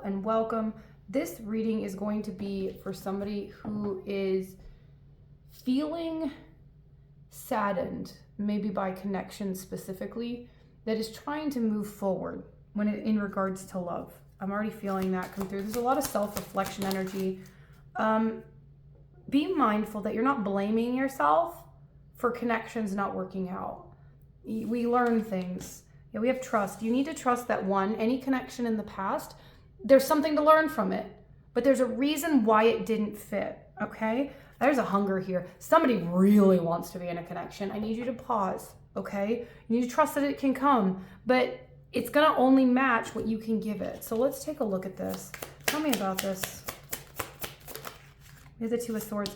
and welcome. This reading is going to be for somebody who is feeling saddened, maybe by connection specifically, that is trying to move forward in regards to love. I'm already feeling that come through. There's a lot of self-reflection energy. Be mindful that you're not blaming yourself for connections not working out. We learn things. We have trust. You need to trust that any connection in the past, there's something to learn from it, but there's a reason why it didn't fit, okay? There's a hunger here. Somebody really wants to be in a connection. I need you to pause, okay? You need to trust that it can come, but it's gonna only match what you can give it. So let's take a look at this. Tell me about this. We have the Two of Swords.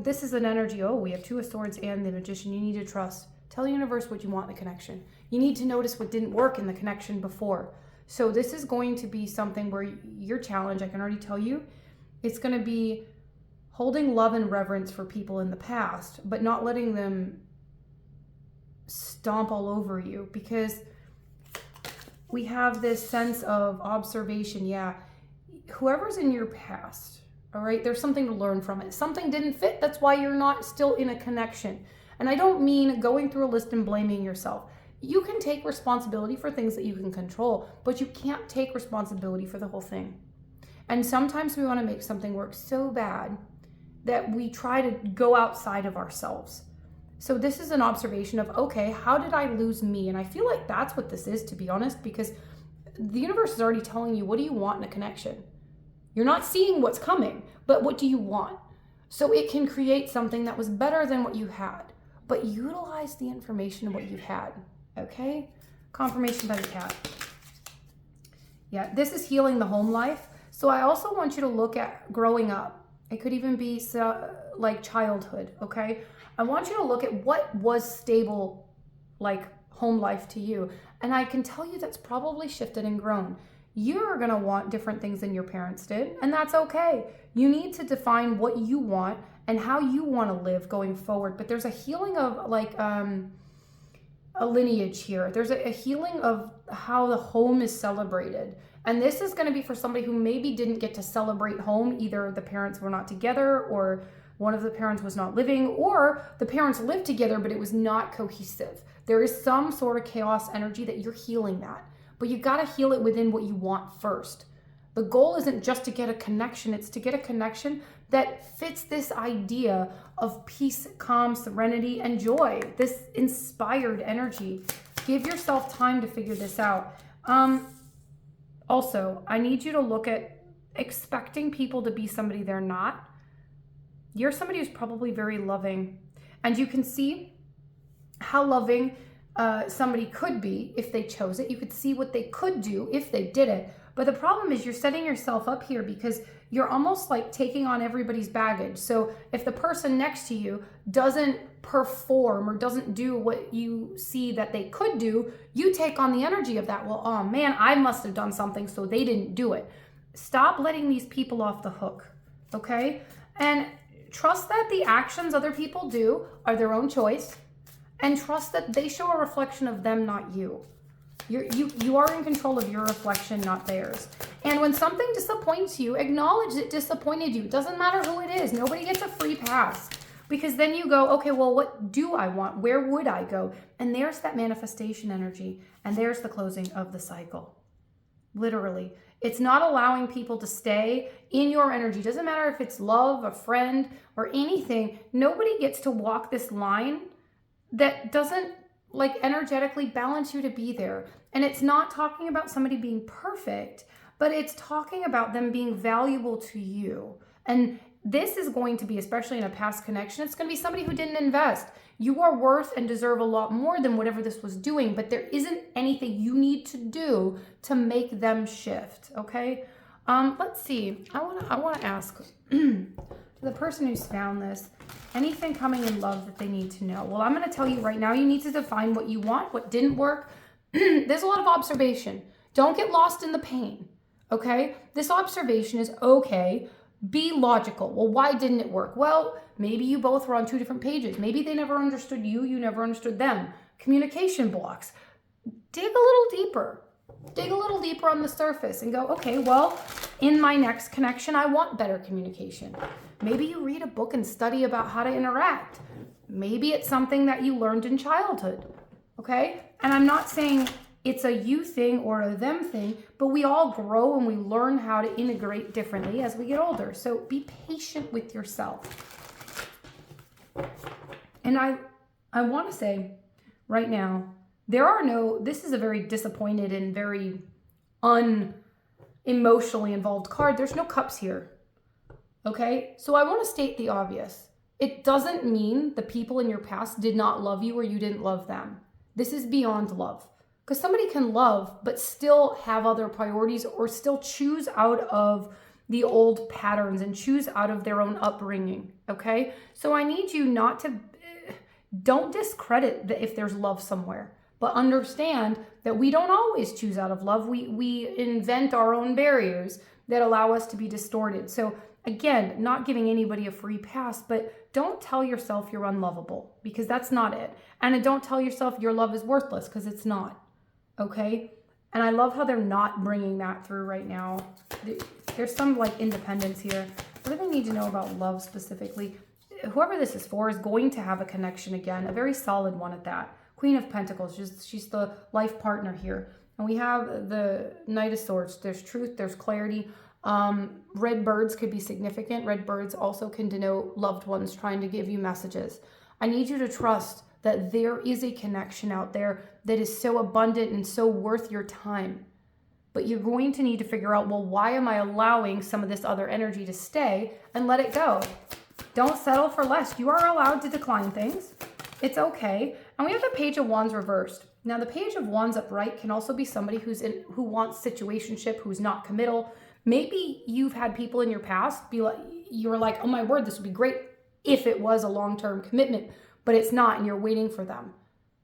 This is an energy. Oh, we have Two of Swords and the Magician. You need to trust. Tell the universe what you want in the connection. You need to notice what didn't work in the connection before. So this is going to be something where your challenge, I can already tell you, it's going to be holding love and reverence for people in the past, but not letting them stomp all over you, because we have this sense of observation. Yeah, whoever's in your past, all right, there's something to learn from it. Something didn't fit. That's why you're not still in a connection. And I don't mean going through a list and blaming yourself. You can take responsibility for things that you can control, but you can't take responsibility for the whole thing. And sometimes we want to make something work so bad that we try to go outside of ourselves. So this is an observation of, okay, how did I lose me? And I feel like that's what this is, to be honest, because the universe is already telling you, what do you want in a connection? You're not seeing what's coming, but what do you want? So it can create something that was better than what you had, but utilize the information of what you had, okay? Confirmation by the cat. Yeah, this is healing the home life. So I also want you to look at growing up. It could even be like childhood, okay? I want you to look at what was stable, like home life to you. And I can tell you that's probably shifted and grown. You're gonna want different things than your parents did, and that's okay. You need to define what you want and how you want to live going forward. But there's a healing of like a lineage here. There's a healing of how the home is celebrated. And this is going to be for somebody who maybe didn't get to celebrate home. Either the parents were not together, or one of the parents was not living, or the parents lived together, but it was not cohesive. There is some sort of chaos energy that you're healing that. But you got to heal it within what you want first. The goal isn't just to get a connection. It's to get a connection that fits this idea of peace, calm, serenity, and joy, this inspired energy. Give yourself time to figure this out. Also, I need you to look at expecting people to be somebody they're not. You're somebody who's probably very loving, and you can see how loving somebody could be if they chose it. You could see what they could do if they did it. But the problem is you're setting yourself up here because you're almost like taking on everybody's baggage. So if the person next to you doesn't perform or doesn't do what you see that they could do, you take on the energy of that. Well, oh man, I must have done something, so they didn't do it. Stop letting these people off the hook, okay? And trust that the actions other people do are their own choice, and trust that they show a reflection of them, not you. You are in control of your reflection, not theirs. And when something disappoints you, acknowledge it disappointed you. It doesn't matter who it is. Nobody gets a free pass. Because then you go, okay, well, what do I want? Where would I go? And there's that manifestation energy. And there's the closing of the cycle. Literally. It's not allowing people to stay in your energy. Doesn't matter if it's love, a friend, or anything. Nobody gets to walk this line that doesn't like energetically balance you to be there. And it's not talking about somebody being perfect, but it's talking about them being valuable to you. And this is going to be, especially in a past connection, it's going to be somebody who didn't invest. You are worth and deserve a lot more than whatever this was doing, but there isn't anything you need to do to make them shift, okay? Let's see. I want to ask to the person who's found this, anything coming in love that they need to know? Well, I'm going to tell you right now, you need to define what you want, what didn't work. There's a lot of observation. Don't get lost in the pain, okay? This observation is okay. Be logical. Well, why didn't it work? Well, maybe you both were on two different pages. Maybe they never understood you, you never understood them. Communication blocks. Dig a little deeper. dig a little deeper on the surface and go, okay, well, in my next connection, I want better communication. Maybe you read a book and study about how to interact. Maybe it's something that you learned in childhood, okay? And I'm not saying it's a you thing or a them thing, but we all grow and we learn how to integrate differently as we get older. So be patient with yourself. And I want to say right now, this is a very disappointed and very unemotionally involved card. There's no cups here, okay? So I want to state the obvious. It doesn't mean the people in your past did not love you or you didn't love them. This is beyond love. Because somebody can love but still have other priorities or still choose out of the old patterns and choose out of their own upbringing, okay? So I need you don't discredit if there's love somewhere, but understand that we don't always choose out of love. We invent our own barriers that allow us to be distorted. So again, not giving anybody a free pass, but don't tell yourself you're unlovable, because that's not it. And don't tell yourself your love is worthless, because it's not, okay? And I love how they're not bringing that through right now. There's some like independence here. What do they need to know about love specifically? Whoever this is for is going to have a connection again, a very solid one at that. Queen of Pentacles, she's the life partner here. And we have the Knight of Swords. There's truth, there's clarity. Red birds could be significant. Red birds also can denote loved ones trying to give you messages. I need you to trust that there is a connection out there that is so abundant and so worth your time. But you're going to need to figure out, well, why am I allowing some of this other energy to stay, and let it go. Don't settle for less. You are allowed to decline things. It's okay. And we have the Page of Wands reversed. Now, the Page of Wands upright can also be somebody who wants situationship, who's not committal. Maybe you've had people in your past you're like, oh my word, this would be great if it was a long-term commitment, but it's not, and you're waiting for them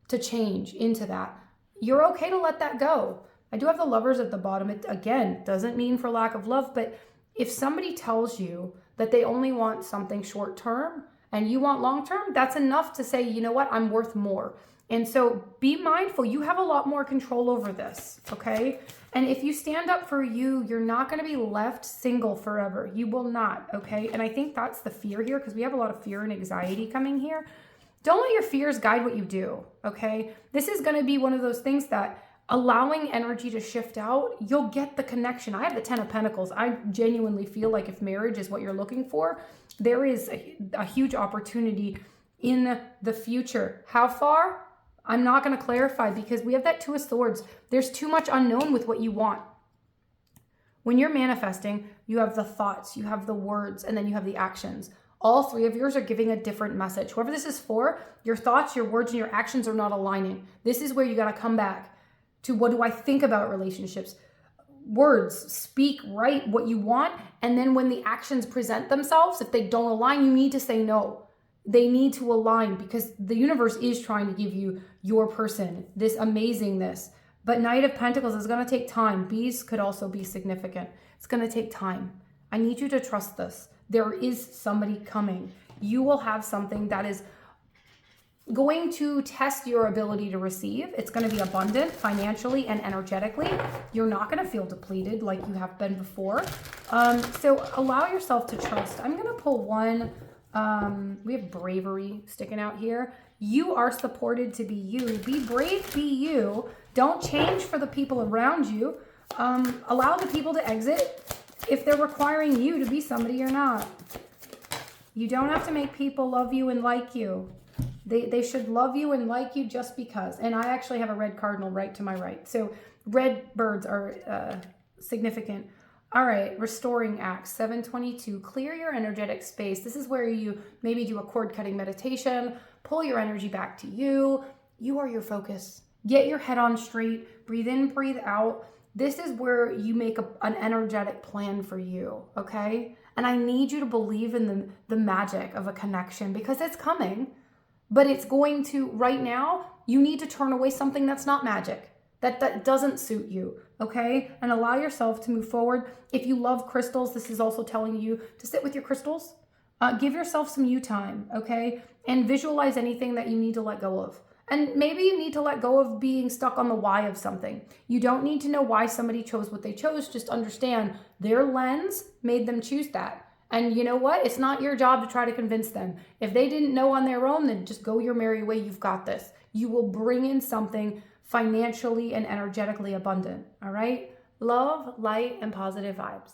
to change into that. You're okay to let that go. I do have the Lovers at the bottom. It, again, doesn't mean for lack of love, but if somebody tells you that they only want something short-term and you want long-term, that's enough to say, you know what, I'm worth more. And so be mindful. You have a lot more control over this, okay? And if you stand up for you, you're not going to be left single forever. You will not, okay? And I think that's the fear here, because we have a lot of fear and anxiety coming here. Don't let your fears guide what you do, okay? This is going to be one of those things that allowing energy to shift out, you'll get the connection. I have the Ten of Pentacles. I genuinely feel like if marriage is what you're looking for, there is a huge opportunity in the future. How far? I'm not going to clarify, because we have that Two of Swords. There's too much unknown with what you want. When you're manifesting, you have the thoughts, you have the words, and then you have the actions. All three of yours are giving a different message. Whoever this is for, your thoughts, your words, and your actions are not aligning. This is where you got to come back to, what do I think about relationships? Words, speak, write what you want. And then when the actions present themselves, if they don't align, you need to say no. They need to align, because the universe is trying to give you your person, this amazingness. But Knight of Pentacles is going to take time. Bees could also be significant. It's going to take time. I need you to trust this. There is somebody coming. You will have something that is going to test your ability to receive. It's going to be abundant financially and energetically. You're not going to feel depleted like you have been before. So allow yourself to trust. I'm going to pull one. We have bravery sticking out here. You are supported to be you. Be brave, be you. Don't change for the people around you. Allow the people to exit if they're requiring you to be somebody you're not. You don't have to make people love you and like you. They should love you and like you just because. And I actually have a red cardinal right to my right. So red birds are significant. All right, restoring acts, 722, clear your energetic space. This is where you maybe do a cord cutting meditation, pull your energy back to you. You are your focus. Get your head on straight, breathe in, breathe out. This is where you make an energetic plan for you, okay? And I need you to believe in the magic of a connection, because it's coming, but it's going to, right now, you need to turn away something that's not magic. That doesn't suit you, okay? And allow yourself to move forward. If you love crystals, this is also telling you to sit with your crystals. Give yourself some you time, okay? And visualize anything that you need to let go of. And maybe you need to let go of being stuck on the why of something. You don't need to know why somebody chose what they chose. Just understand their lens made them choose that. And you know what? It's not your job to try to convince them. If they didn't know on their own, then just go your merry way. You've got this. You will bring in something financially and energetically abundant. All right? Love, light, and positive vibes.